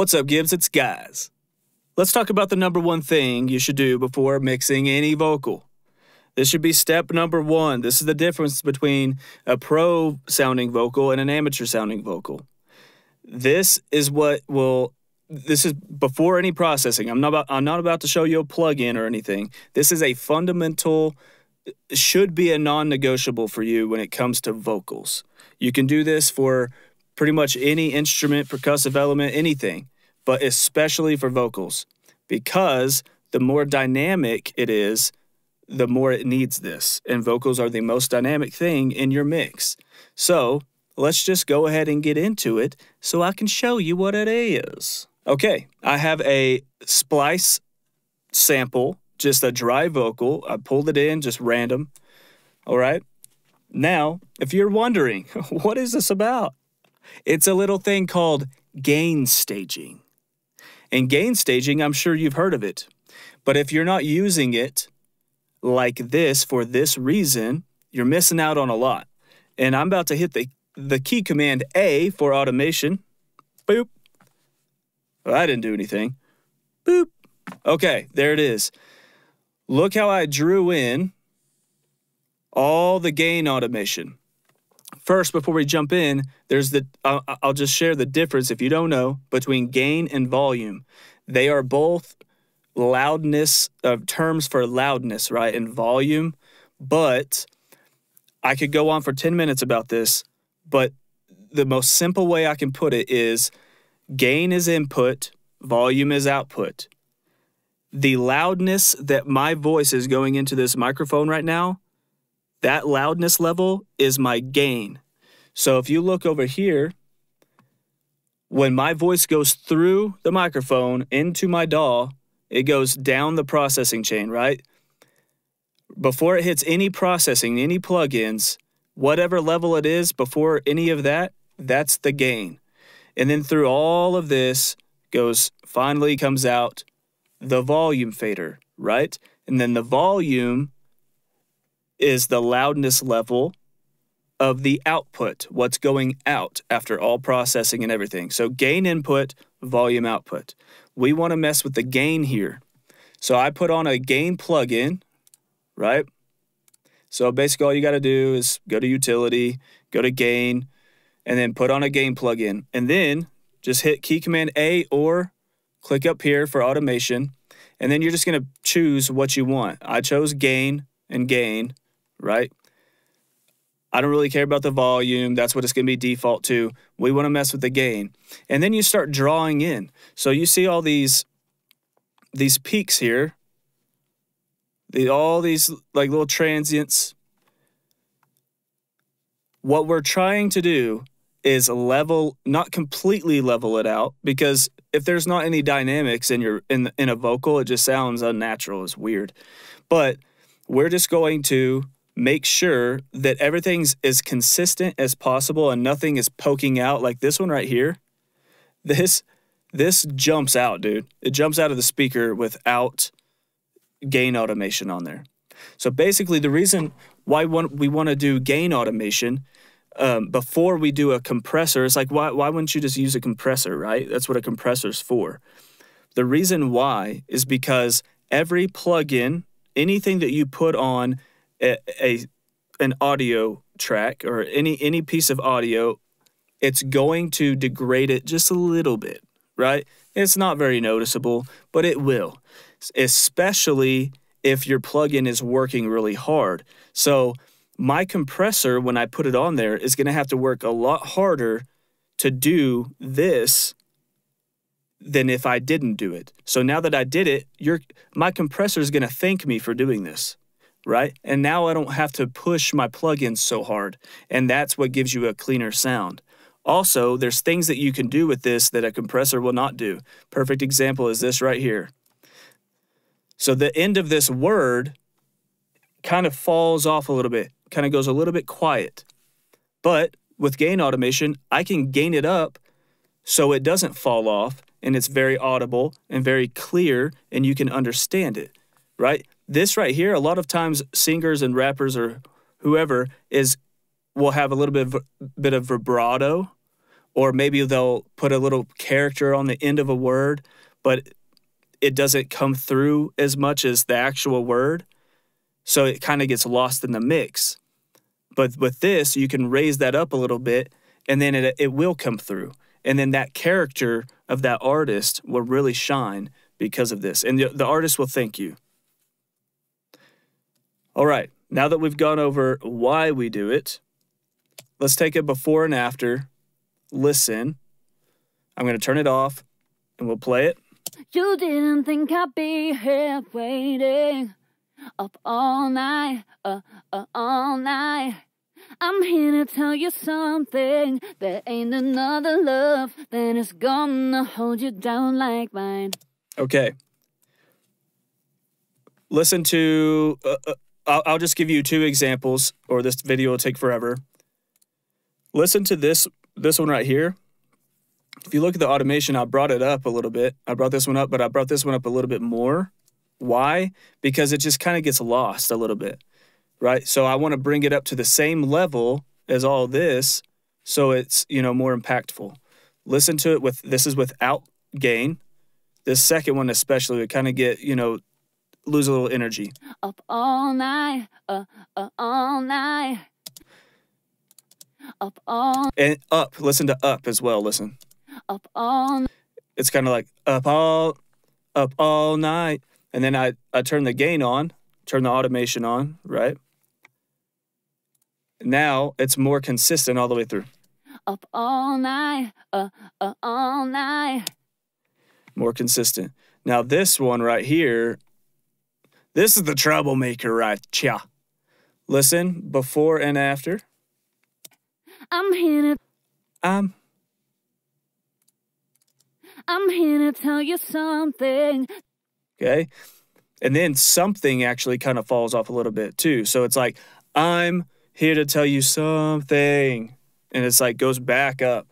What's up, Gibbs? It's Guys. Let's talk about the number one thing you should do before mixing any vocal. This should be step number one. This is the difference between a pro-sounding vocal and an amateur-sounding vocal. This is before any processing. I'm not about to show you a plug-in or anything. This is a fundamental, should be a non-negotiable for you when it comes to vocals. You can do this for pretty much any instrument, percussive element, anything, but especially for vocals, because the more dynamic it is, the more it needs this, and vocals are the most dynamic thing in your mix. So let's just go ahead and get into it so I can show you what it is. Okay, I have a splice sample, just a dry vocal. I pulled it in, just random. All right. Now, if you're wondering, what is this about? It's a little thing called gain staging. And gain staging, I'm sure you've heard of it. But if you're not using it like this for this reason, you're missing out on a lot. And I'm about to hit the key command A for automation. Boop. Well, I didn't do anything. Boop. Okay, there it is. Look how I drew in all the gain automation. First, before we jump in, I'll just share the difference, if you don't know, between gain and volume. They are both loudness, terms for loudness, right, and volume. But I could go on for 10 minutes about this, but the most simple way I can put it is gain is input, volume is output. The loudness that my voice is going into this microphone right now, that loudness level is my gain. So if you look over here, when my voice goes through the microphone into my DAW, it goes down the processing chain, right? Before it hits any processing, any plugins, whatever level it is before any of that, that's the gain. And then through all of this finally comes out the volume fader, right? And then the volume is the loudness level of the output, what's going out after all processing and everything. So gain input, volume output. We want to mess with the gain here. So I put on a gain plugin, right? So basically all you got to do is go to utility, go to gain, and then put on a gain plugin. And then just hit key command A or click up here for automation. And then you're just going to choose what you want. I chose gain and gain, right? I don't really care about the volume. That's what it's going to be default to. We want to mess with the gain. And then you start drawing in. So you see all these peaks here. All these like little transients. What we're trying to do is not completely level it out, because if there's not any dynamics in a vocal, it just sounds unnatural. It's weird. But we're just going to make sure that everything's as consistent as possible and nothing is poking out like this one right here. This jumps out, dude. It jumps out of the speaker without gain automation on there. So basically the reason why we want to do gain automation before we do a compressor, it's like, why wouldn't you just use a compressor, right? That's what a compressor's for. The reason why is because every plugin, anything that you put on an audio track or any piece of audio, it's going to degrade it just a little bit, right? It's not very noticeable, but it will, especially if your plugin is working really hard. So my compressor, when I put it on there, is going to have to work a lot harder to do this than if I didn't do it. So now that I did it, my compressor is going to thank me for doing this, right? And now I don't have to push my plugins so hard, and that's what gives you a cleaner sound. Also, there's things that you can do with this that a compressor will not do. Perfect example is this right here. So the end of this word kind of falls off a little bit, kind of goes a little bit quiet. But with gain automation, I can gain it up so it doesn't fall off, and it's very audible and very clear, and you can understand it, right? This right here, a lot of times singers and rappers or whoever will have a little bit of vibrato or maybe they'll put a little character on the end of a word, but it doesn't come through as much as the actual word. So it kind of gets lost in the mix. But with this, you can raise that up a little bit, and then it will come through. And then that character of that artist will really shine because of this. And the artist will thank you. All right, now that we've gone over why we do it, let's take a before and after. Listen. I'm going to turn it off, and we'll play it. You didn't think I'd be here waiting up all night, all night. I'm here to tell you something. There ain't another love that is gonna hold you down like mine. Okay. Listen to... I'll just give you 2 examples, or this video will take forever. Listen to this one right here. If you look at the automation, I brought it up a little bit. I brought this one up, but I brought this one up a little bit more. Why? Because it just kind of gets lost a little bit, right? So I want to bring it up to the same level as all this, so it's, you know, more impactful. Listen to it with, this is without gain. This second one especially would kind of get, you know, lose a little energy. Up all night, all night. Up all... And up, listen to up as well, listen. Up all... It's kind of like up all night. And then I turn the gain on, turn the automation on, right? Now it's more consistent all the way through. Up all night, all night. More consistent. Now this one right here, this is the troublemaker right here. Listen, before and after. I'm here to tell you something. Okay. And then something actually kind of falls off a little bit too. So it's like, I'm here to tell you something. And it's like goes back up.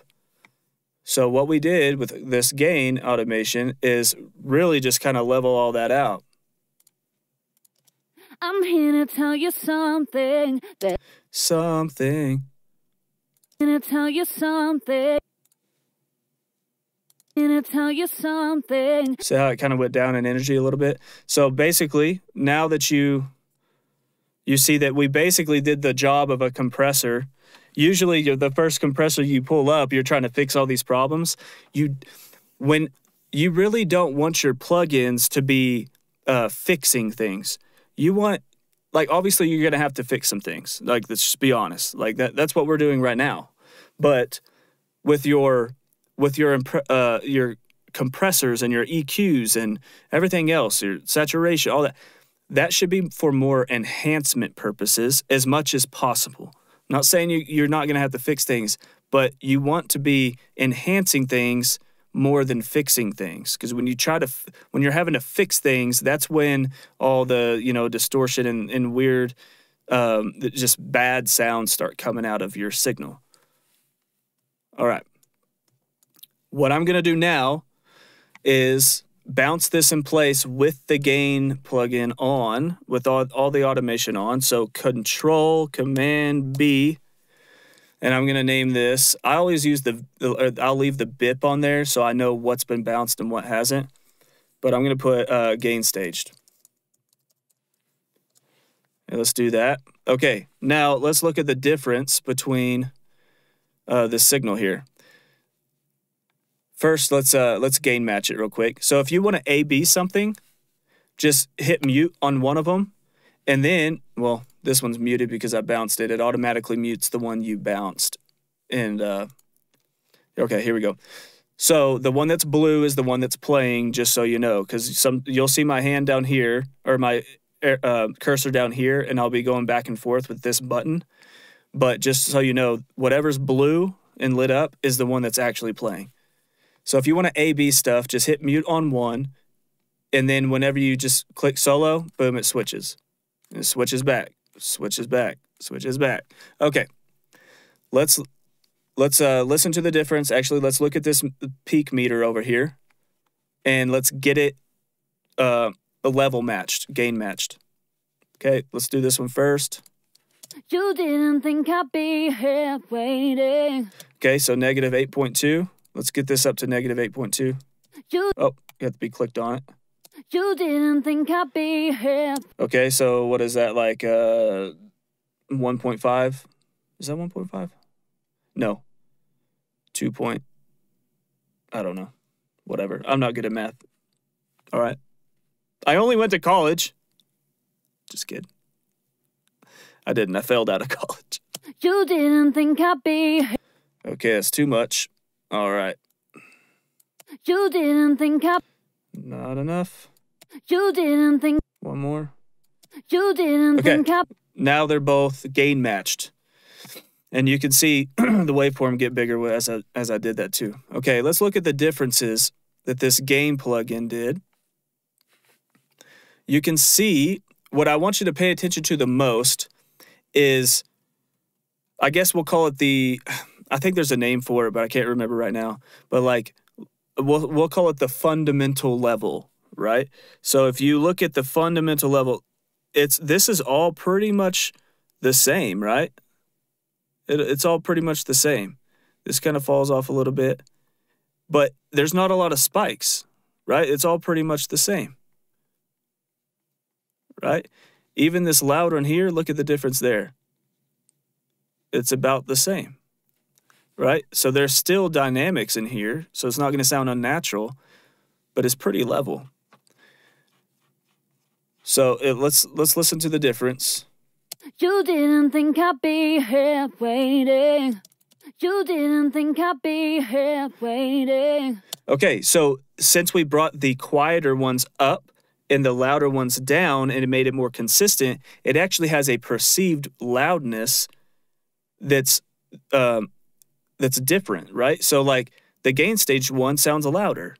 So what we did with this gain automation is really just kind of level all that out. I'm here to tell you something. Something. I'm here to tell you something. To tell you something. See how it kind of went down in energy a little bit? So basically, now that you see that we basically did the job of a compressor. Usually the first compressor you pull up, you're trying to fix all these problems. When you really don't want your plugins to be fixing things. You want, like, obviously you're going to have to fix some things. Like, let's just be honest. Like that's what we're doing right now. But with your compressors and your EQs and everything else, your saturation, all that, that should be for more enhancement purposes as much as possible. I'm not saying you're not going to have to fix things, but you want to be enhancing things more than fixing things. Because when you're having to fix things, that's when all the, you know, distortion and weird, just bad sounds start coming out of your signal. All right. What I'm going to do now is bounce this in place with the gain plugin on, with all the automation on. So Control, Command, B, and I'm going to name this. I always use I'll leave the BIP on there so I know what's been bounced and what hasn't. But I'm going to put gain staged. And let's do that. Okay, now let's look at the difference between the signal here. First, let's gain match it real quick. So if you want to A/B something, just hit mute on one of them, and then, well, this one's muted because I bounced it. It automatically mutes the one you bounced. And okay, here we go. So the one that's blue is the one that's playing, just so you know, because you'll see my hand down here, or my cursor down here, and I'll be going back and forth with this button. But just so you know, whatever's blue and lit up is the one that's actually playing. So if you want to A/B stuff, just hit mute on one, and then whenever you just click solo, boom, it switches. And it switches back, switches back, switches back. Okay, let's listen to the difference. Actually, let's look at this peak meter over here, and let's get it a level matched, gain matched. Okay, let's do this one first. You didn't think I'd be here waiting. Okay, so negative 8.2. Let's get this up to negative 8.2. Oh, you have to be clicked on it. You didn't think I'd be here. Okay, so what is that, like 1.5? Is that 1.5? No. 2 point. I don't know. Whatever. I'm not good at math. All right. I only went to college. Just kidding. I didn't. I failed out of college. You didn't think I'd be here. Okay, that's too much. All right. You didn't think I'd. Not enough. You didn't think. One more. You didn't think I'd. Now they're both gain matched. And you can see the waveform get bigger as I did that too. Okay, let's look at the differences that this gain plugin did. You can see what I want you to pay attention to the most is, I guess we'll call it the, I think there's a name for it, but I can't remember right now. But like, we'll call it the fundamental level, right? So if you look at the fundamental level, this is all pretty much the same, right? It's all pretty much the same. This kind of falls off a little bit, but there's not a lot of spikes, right? It's all pretty much the same, right? Even this loud one here, look at the difference there. It's about the same, right? So there's still dynamics in here, so it's not going to sound unnatural, but it's pretty level. So let's listen to the difference. You didn't think I'd be here waiting. You didn't think I'd be here waiting. Okay, so since we brought the quieter ones up and the louder ones down and it made it more consistent, it actually has a perceived loudness that's different, right? So like the gain stage one sounds louder,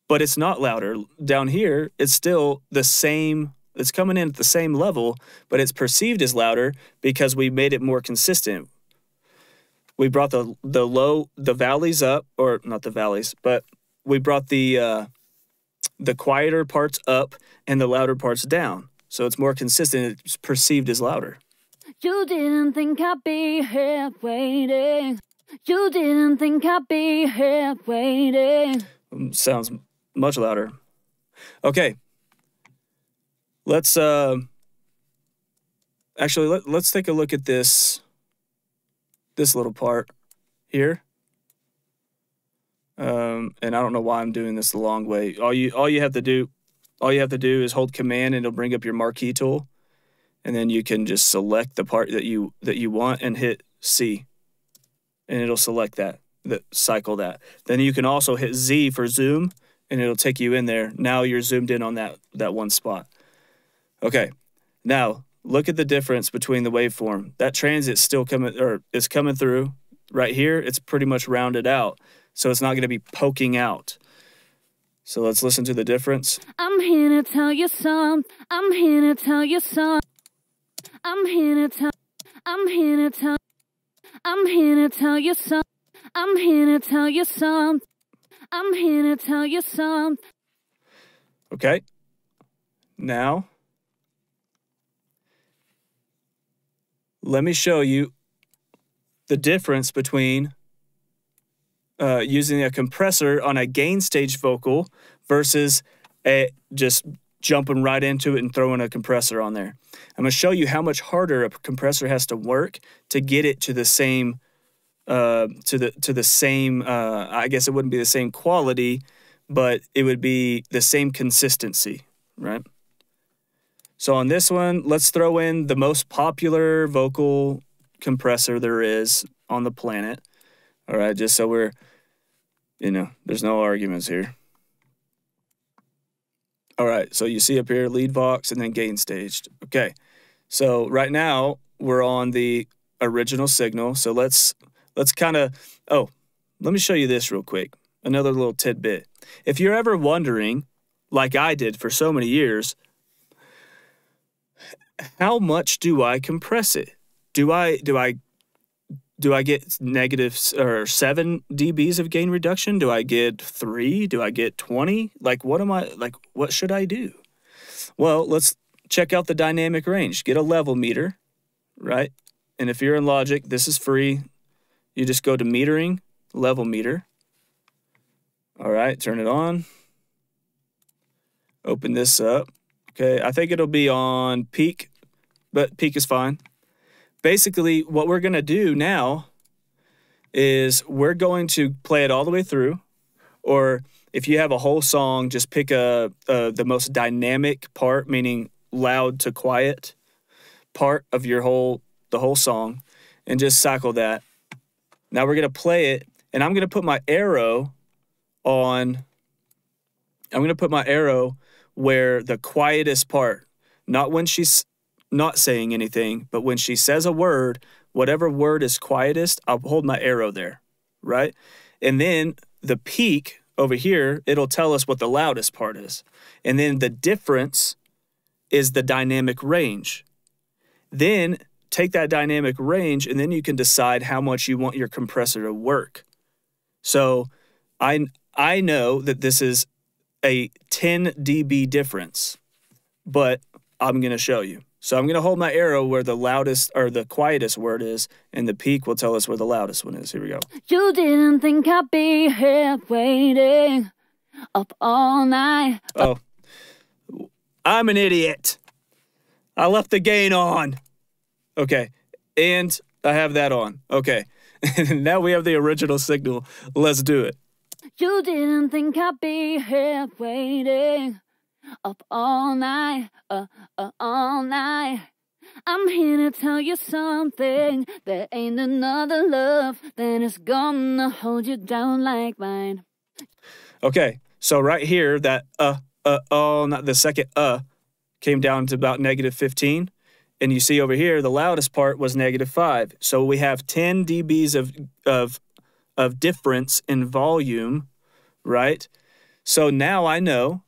but it's not louder. Down here, it's still the same. It's coming in at the same level, but it's perceived as louder because we made it more consistent. We brought the valleys up, or not the valleys, but we brought the quieter parts up and the louder parts down. So it's more consistent. It's perceived as louder. You didn't think I'd be here waiting. You didn't think I'd be here waiting. Sounds much louder. Okay. Let's actually let's take a look at this little part here. And I don't know why I'm doing this the long way. All you have to do is hold Command and it'll bring up your marquee tool, and then you can just select the part that you want and hit C, and it'll select cycle that. Then you can also hit Z for zoom, and it'll take you in there. Now you're zoomed in on that one spot. Okay, now look at the difference between the waveform. That transit's still coming, or it's coming through. Right here, it's pretty much rounded out, so it's not going to be poking out. So let's listen to the difference. I'm here to tell you something. I'm here to tell you something. I'm here to tell. I'm here to tell. I'm here to tell you something. I'm here to tell you something. I'm here to tell you something. Okay. Now, let me show you the difference between using a compressor on a gain stage vocal versus just jumping right into it and throwing a compressor on there. I'm going to show you how much harder a compressor has to work to get it to the same, I guess it wouldn't be the same quality, but it would be the same consistency, right? So on this one, let's throw in the most popular vocal compressor there is on the planet. All right, just so we're, there's no arguments here. All right, so you see up here, lead vox and then gain staged. Okay, so right now we're on the original signal. So let's kind of, let me show you this real quick. Another little tidbit. If you're ever wondering, like I did for so many years, how much do I compress it? Do I get negative or 7 dBs of gain reduction? Do I get 3? Do I get 20? What should I do? Well, let's check out the dynamic range. Get a level meter. right? And if you're in Logic, this is free. You just go to metering, level meter. All right, turn it on. Open this up. Okay, I think it'll be on peak, but peak is fine. Basically, what we're going to do now is we're going to play it all the way through. Or if you have a whole song, just pick the most dynamic part, meaning loud to quiet part of the whole song, and just cycle that. Now we're going to play it, and I'm going to put my arrow on. I'm going to put my arrow where the quietest part, not when she's not saying anything, but when she says a word, whatever word is quietest, I'll hold my arrow there, right? And then the peak over here, it'll tell us what the loudest part is. And then the difference is the dynamic range. Then take that dynamic range, and then you can decide how much you want your compressor to work. So I know that this is a 10 dB difference, but I'm going to show you. So I'm going to hold my arrow where the loudest or the quietest word is, and the peak will tell us where the loudest one is. Here we go. You didn't think I'd be here waiting up all night. Oh, I'm an idiot. I left the gain on. Okay, and I have that on. Okay, now we have the original signal. Let's do it. You didn't think I'd be here waiting up all night, all night. I'm here to tell you something. There ain't another love that is gonna hold you down like mine. Okay, so right here, that not the second came down to about -15. And you see over here, the loudest part was -5. So we have 10 dBs of difference in volume, right? So now I know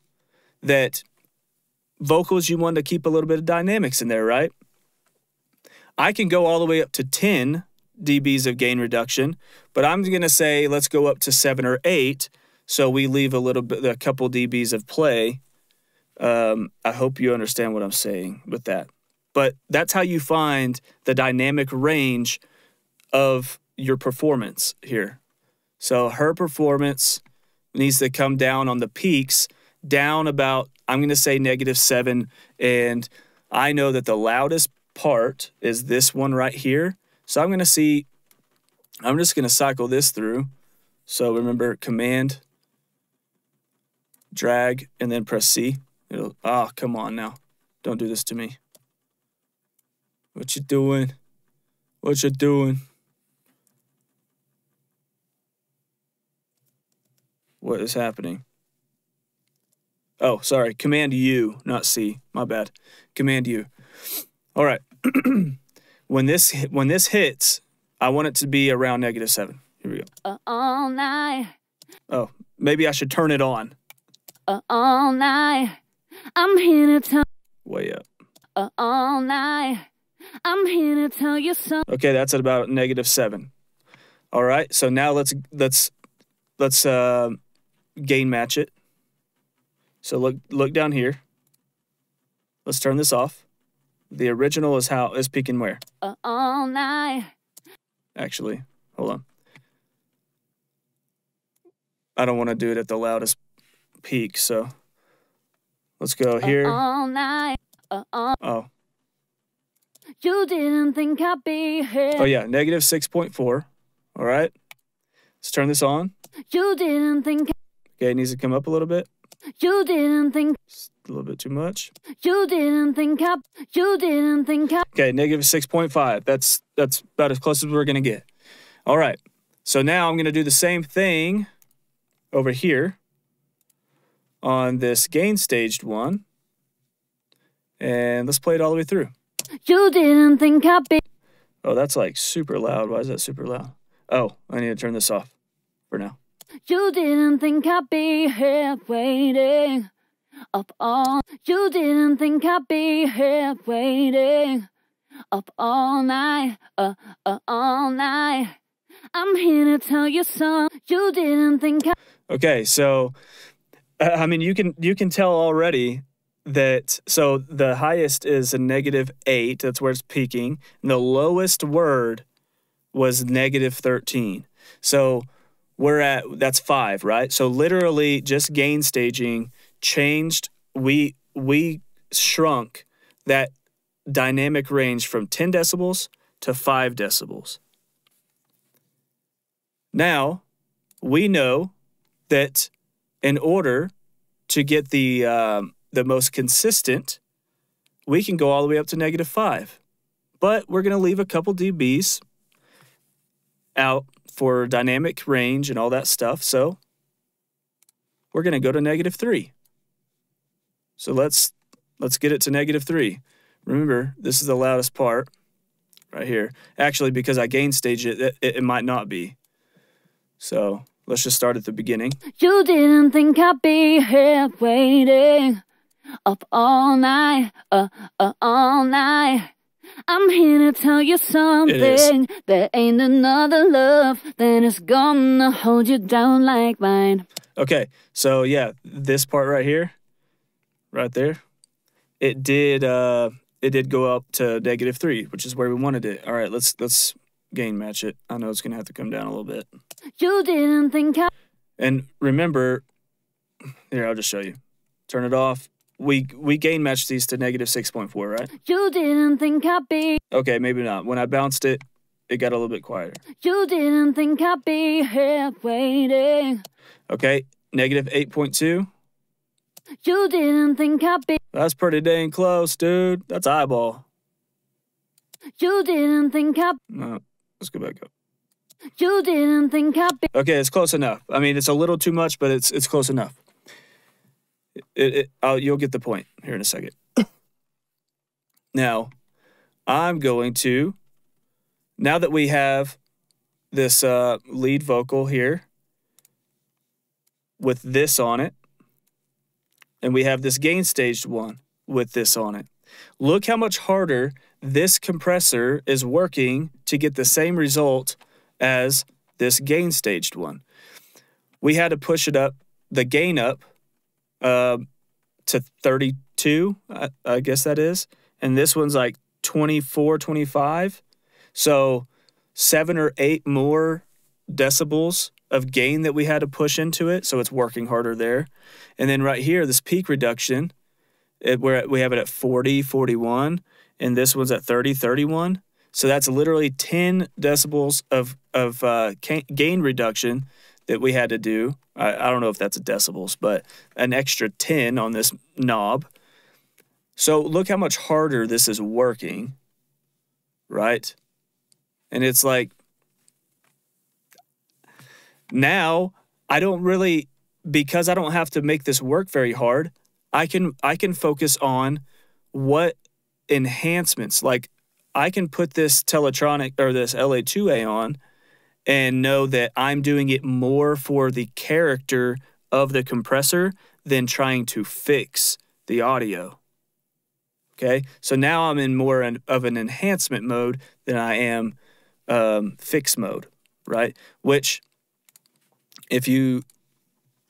that vocals, you want to keep a little bit of dynamics in there, right? I can go all the way up to 10 dBs of gain reduction, but I'm going to say let's go up to 7 or 8, so we leave a couple dBs of play. I hope you understand what I'm saying with that. But that's how you find the dynamic range of your performance here. So her performance needs to come down on the peaks, down about, I'm going to say -7. And I know that the loudest part is this one right here. So I'm just going to cycle this through. So remember, Command, drag, and then press C. Come on now. Don't do this to me. What you doing? What you doing? What is happening? Oh, sorry. Command U, not C. My bad. Command U. All right. When this hits, I want it to be around -7. Here we go. All night. Oh, maybe I should turn it on. All night. I'm here to tell. Way up. All night. I'm here to tell you something. Okay, that's at about -7. All right, so now let's gain match it. So look down here. Let's turn this off. The original is peaking where? All night. Actually, hold on. I don't want to do it at the loudest peak, so let's go here. All night. Oh. You didn't think I'd be here. Oh yeah, -6.4. All right. Let's turn this on. You didn't think. Okay, it needs to come up a little bit. You didn't think. Just a little bit too much. You didn't think I. You didn't think I. Okay, -6.5. That's about as close as we're gonna get. All right. So now I'm gonna do the same thing over here on this gain staged one, and let's play it all the way through. You didn't think I'd be. Oh, that's like super loud. Why is that super loud? Oh, I need to turn this off for now. You didn't think I'd be here waiting up all. You didn't think I'd be here waiting up all night, all night. I'm here to tell you something. You didn't think I. Okay, so I mean, you can tell already that, so the highest is a -8. That's where it's peaking. And the lowest word was -13. So we're at, that's 5, right? So literally just gain staging changed, we shrunk that dynamic range from 10 decibels to 5 decibels. Now, we know that in order to get the most consistent, we can go all the way up to -5. But we're going to leave a couple dBs out for dynamic range and all that stuff. So we're going to go to -3. So let's get it to -3. Remember, this is the loudest part right here. Actually, because I gain stage it might not be. So let's just start at the beginning. You didn't think I'd be here waiting up all night, all night. I'm here to tell you something. There ain't another love that is gonna hold you down like mine. Okay, so yeah, this part right here, right there, it did go up to -3, which is where we wanted it. All right, let's gain match it. I know it's gonna have to come down a little bit. You didn't think I... And remember, here, I'll just show you. Turn it off. We gain matched these to -6.4, right? You didn't think I'd be... Okay, maybe not. When I bounced it, it got a little bit quieter. You didn't think I'd be here waiting. Okay, -8.2. You didn't think I'd be... That's pretty dang close, dude. That's eyeball. You didn't think I'd... No, let's go back up. You didn't think I'd be... Okay, it's close enough. I mean, it's a little too much, but it's close enough. You'll get the point here in a second. Now, I'm going to, now that we have this lead vocal here with this on it, and we have this gain staged one with this on it, look how much harder this compressor is working to get the same result as this gain staged one. We had to push it up, the gain up, to 32, I guess that is. And this one's like 24, 25. So 7 or 8 more decibels of gain that we had to push into it. So it's working harder there. And then right here, this peak reduction, we have it at 40, 41. And this one's at 30, 31. So that's literally 10 decibels of gain reduction that we had to do. I don't know if that's decibels, but an extra 10 on this knob. So look how much harder this is working, right? And it's like, now I don't really, because I don't have to make this work very hard, I can focus on what enhancements, like I can put this Teletronic or this LA2A on and know that I'm doing it more for the character of the compressor than trying to fix the audio. Okay, so now I'm in more of an enhancement mode than I am fix mode, right? Which, if you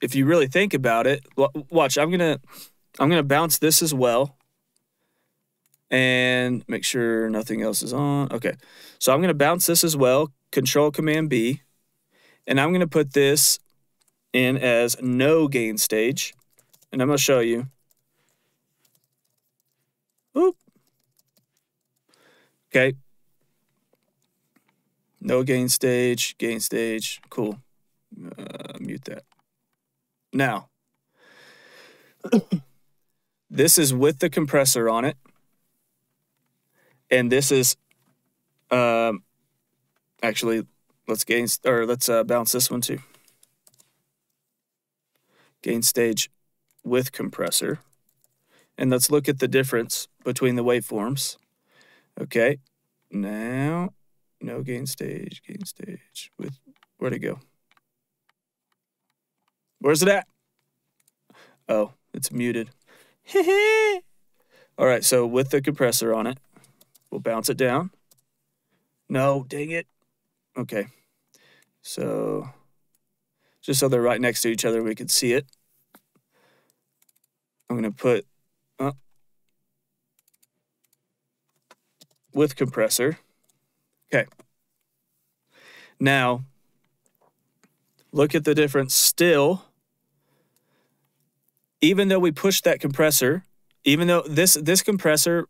really think about it, watch. I'm gonna bounce this as well, and make sure nothing else is on. Okay, so I'm gonna bounce this as well. Control Command B, and I'm gonna put this in as no gain stage, and I'm gonna show you. Oop. Okay. No gain stage, cool. Mute that. Now, this is with the compressor on it, and this is, actually, let's bounce this one too. Gain stage with compressor. And let's look at the difference between the waveforms. Okay, now, no gain stage with, where'd it go? Where's it at? Oh, it's muted. All right, so with the compressor on it, we'll bounce it down. No, dang it. Okay, so just so they're right next to each other, we can see it. I'm gonna put, oh, with compressor. Okay. Now, look at the difference still. Even though we pushed that compressor, even though this compressor,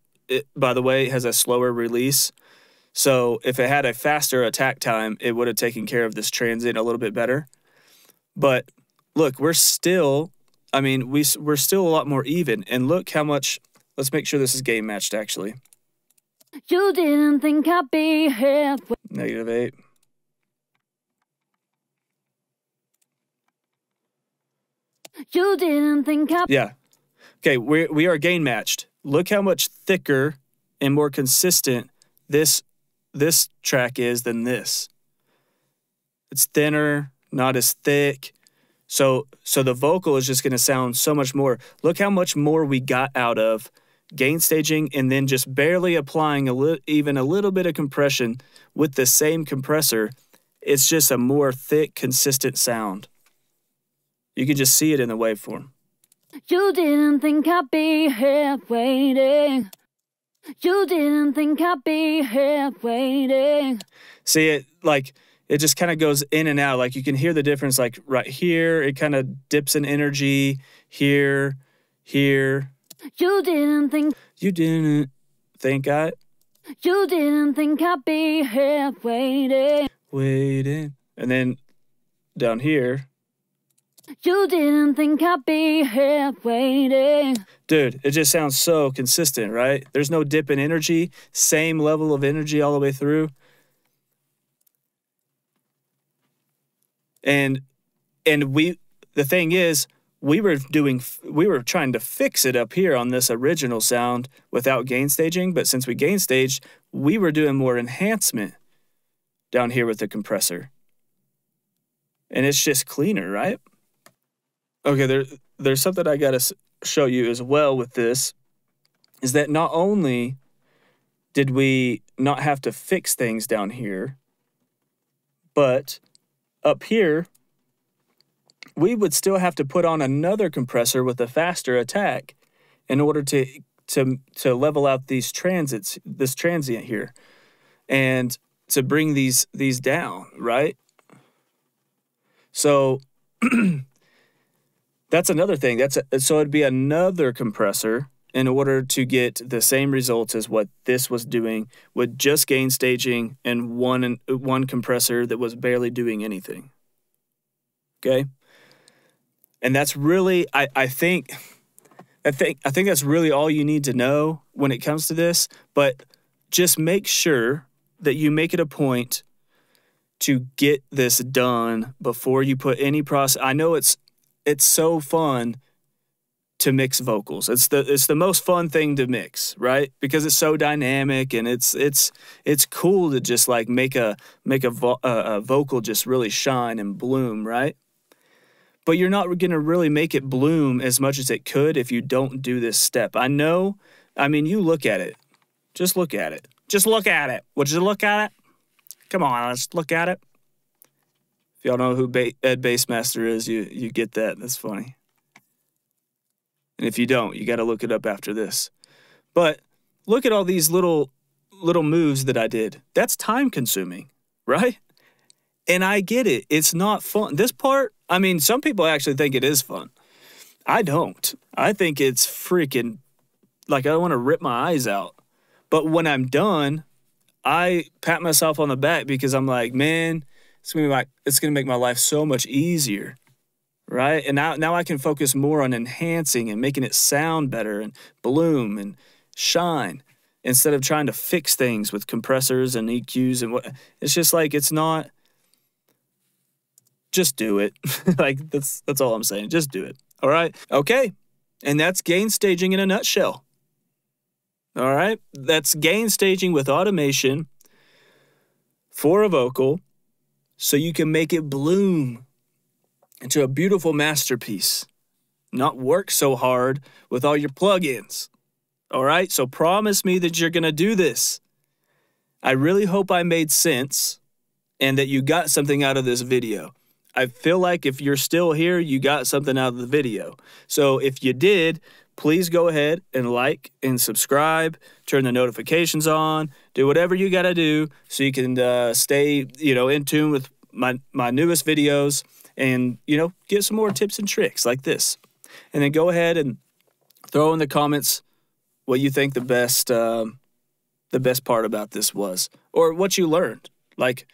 by the way, has a slower release. So if it had a faster attack time, it would have taken care of this transient a little bit better. But look, we're still, I mean, we're still a lot more even. And look how much, let's make sure this is gain matched actually. You didn't think I'd be here. -8. You didn't think I'd... Yeah. Okay, we are gain matched. Look how much thicker and more consistent this track is than this. It's thinner, not as thick. So the vocal is just going to sound so much more. Look how much more we got out of gain staging and then just barely applying even a little bit of compression with the same compressor. It's just a more thick, consistent sound. You can just see it in the waveform. You didn't think I'd be here waiting. You didn't think I'd be here waiting. See it, like, it just kind of goes in and out. Like, you can hear the difference, like, right here, it kind of dips in energy. Here. You didn't think... You didn't think I... You didn't think I'd be here waiting. And then down here... You didn't think I'd be here waiting. Dude, it just sounds so consistent, right? There's no dip in energy. Same level of energy all the way through. And the thing is, we were trying to fix it up here on this original sound without gain staging, but since we gain staged, we were doing more enhancement down here with the compressor. And it's just cleaner, right? Okay, there's something I gotta show you as well with this, is that not only did we not have to fix things down here, but up here, we would still have to put on another compressor with a faster attack in order to level out these transits, this transient here, and to bring these down, right? So that's another thing. So it'd be another compressor in order to get the same results as what this was doing with just gain staging and one compressor that was barely doing anything. Okay? And that's really, I think that's really all you need to know when it comes to this, but just make sure that you make it a point to get this done before you put any process. I know it's so fun to mix vocals. It's the most fun thing to mix, right? Because it's so dynamic and it's cool to just like make a vocal just really shine and bloom, right? But you're not going to really make it bloom as much as it could if you don't do this step. I know. I mean, you look at it. Just look at it. Just look at it. Would you look at it? Come on, let's look at it. If y'all know who Ed Bassmaster is, you get that. That's funny. And if you don't, you got to look it up after this. But look at all these little moves that I did. That's time consuming, right? And I get it. It's not fun. This part, I mean, some people actually think it is fun. I don't. I think it's freaking, like, I want to rip my eyes out. But when I'm done, I pat myself on the back because I'm like, man, it's gonna make my life so much easier, right? And now I can focus more on enhancing and making it sound better and bloom and shine instead of trying to fix things with compressors and EQs and what. It's just like, it's not. Just do it. Like, that's all I'm saying. Just do it. All right? Okay. And that's gain staging in a nutshell. All right? That's gain staging with automation for a vocal so you can make it bloom into a beautiful masterpiece. Not work so hard with all your plugins. All right? So promise me that you're going to do this. I really hope I made sense and that you got something out of this video. I feel like if you're still here, you got something out of the video. So if you did, please go ahead and like and subscribe, turn the notifications on, do whatever you got to do so you can stay, in tune with my newest videos and, get some more tips and tricks like this. And then go ahead and throw in the comments what you think the best part about this was, or what you learned. Like,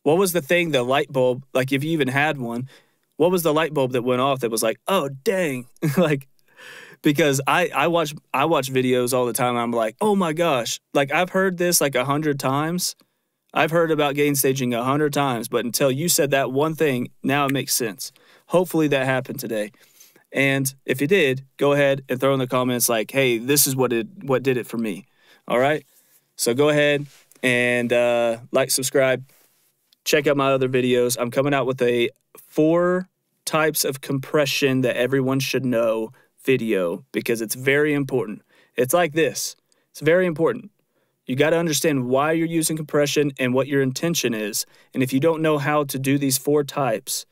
what was the thing, the light bulb, like if you even had one, what was the light bulb that went off that was like, oh, dang, like, because I watch videos all the time. And I'm like, oh my gosh, like I've heard this like 100 times. I've heard about gain staging 100 times, but until you said that one thing, now it makes sense. Hopefully that happened today. And if you did, go ahead and throw in the comments like, hey, this is what did it for me. All right. So go ahead and like, subscribe, check out my other videos. I'm coming out with a 4 types of compression that everyone should know video, because it's very important. It's like this. It's very important. You got to understand why you're using compression and what your intention is. And if you don't know how to do these 4 types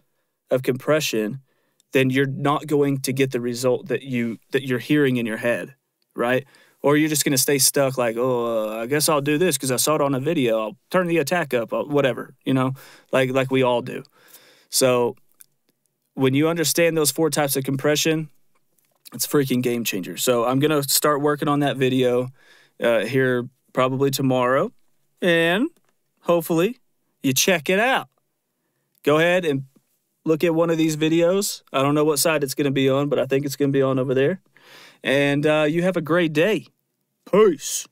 of compression, then you're not going to get the result that you're hearing in your head, right? Or you're just going to stay stuck like, oh, I guess I'll do this because I saw it on a video. I'll turn the attack up, whatever, like we all do. So when you understand those 4 types of compression, it's a freaking game changer. So I'm going to start working on that video here probably tomorrow. And hopefully you check it out. Go ahead and look at one of these videos. I don't know what side it's going to be on, but I think it's going to be on over there. And you have a great day. Peace.